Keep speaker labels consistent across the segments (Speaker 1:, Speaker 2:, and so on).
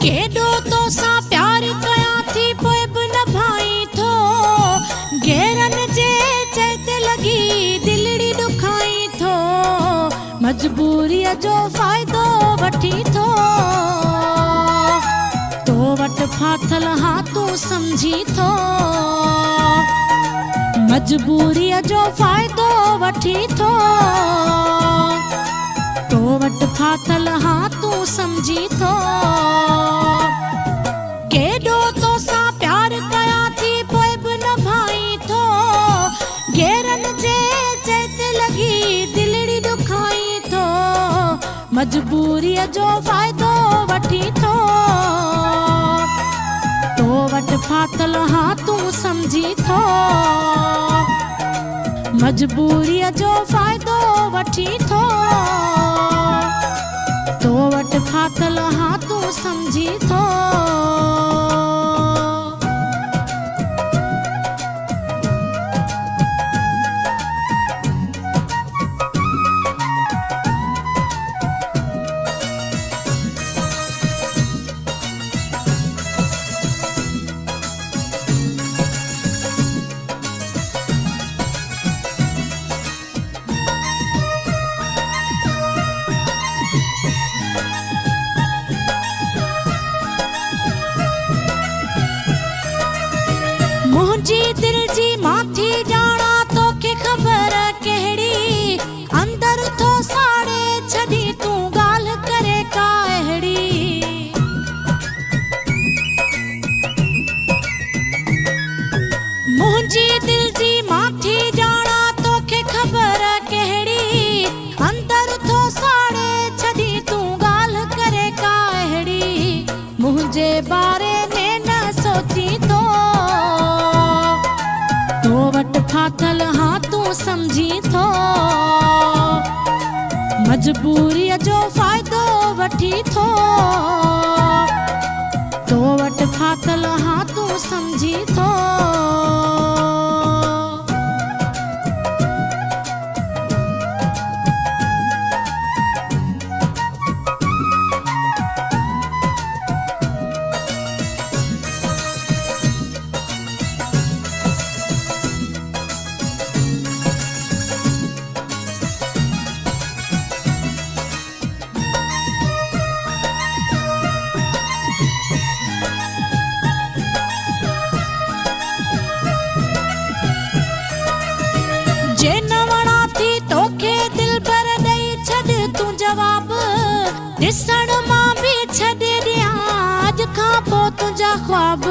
Speaker 1: केॾो तोसां प्यार कयां थी पोइ बि न भाई थो गैरनि जे चए ते लॻी दिलड़ी ॾुखाई थो मजबूरीअ जो फ़ाइदो वठी थो तो वटि फाथल हा तूं सम्झी थो मजबूरीअ जो फ़ाइदो वठी थो तो वटि फाथल हा तूं सम्झी थो केॾो तोसां प्यार कयां थी पोइ बि न भाई थो गैरनि जे चए ते लॻी दिलड़ी ॾुखाई थो मजबूरीअ जो फ़ाइदो वठी थो तो वटि फाथल हा तूं सम्झी थो मजबूरीअ जो फ़ाइदो वठी थो तो वटि फाथल हा तूं सम्झी थो मुंहिंजी दिल जी माथी ॼाणा तोखे ख़बर कहिड़ी अंदर थो साड़े छॾी तूं ॻाल्हि करे का अहिड़ी मुंहिंजी दिल जी माथी ॼाणा तोखे ख़बर कहिड़ी अंदर थो साड़े छॾी तूं ॻाल्हि करे का अहिड़ी मुंहिंजे बारे में न सोची थो तो वटि फाथल हा तूं सम्झी थो मजबूरीअ जो फ़ाइदो वठी थो तो वटि फाथल हा तूं सम्झी थो जे न वणा थी तोखे दिल भर ॾेई छॾ तूं जवाब ॾिसण मां बि छॾे ॾियां अॼु खां पोइ तुंहिंजा ख्वाब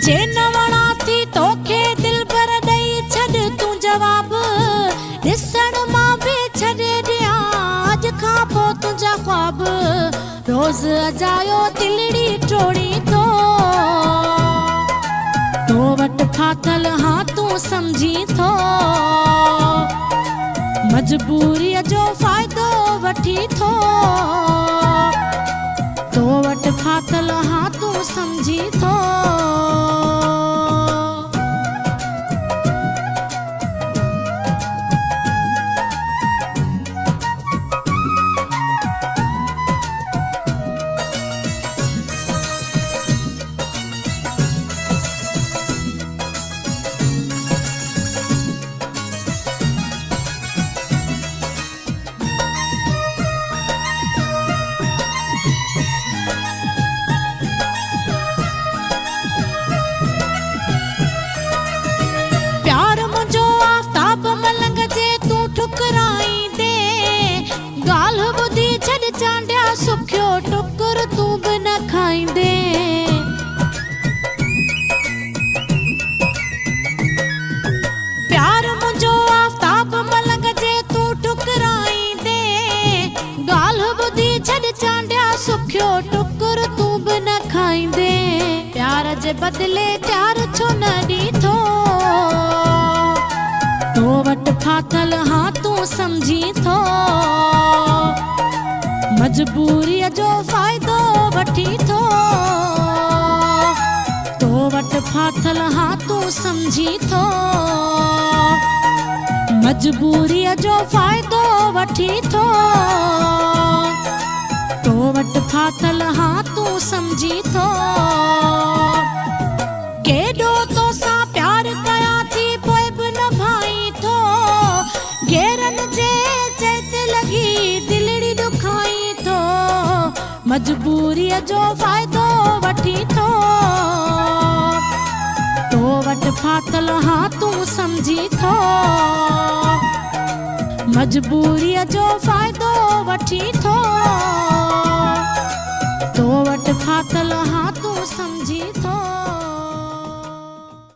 Speaker 1: जे न वणा थी तोखे दिल भर ॾेई छॾ तूं जवाब ॾिसण मां बि छॾे ॾियां अॼु खां पोइ तुंहिंजा ख्वाब रोज़ अजायो दिलड़ी टोड़ी थो तो वटि फाथल हा तूं सम्झी थो मजबूरीअ जो फ़ाइदो वठी थो तो वटि फाथल हा तूं सम्झी थो चांडिया सुखियो टुकुर तूं बि न खाईंदे प्यार मुंहिंजो आफ़ताब मलंग जे तूं ठुकराईंदे ॻाल्हि ॿुधी छॾ चांडिया सुखियो टुकुर तूं बि न खाईंदे प्यार जे बदिले प्यार छो न ॾीठो तो वटि फाथल हा तूं सम्झी थो मजबूरीअ जो फ़ाइदो वठी थो तो वटि फाथल हा तूं सम्झी थो मजबूरीअ जो फ़ाइदो वठी थो तो वट फाथल हाँ तू समझी थो केॾो तोसां प्यार कयां थी पोइ बि न भाई थो घेरनि जे चैत लॻी दिलड़ी ॾुखाई थो मजबूरीअ जो फ़ाइदो वठी थो तो वट फाथल हाँ तू समझी थो मजबूरीअ जो फ़ाइदो वठी थो तो वट फाथल हाँ तू समझी थो।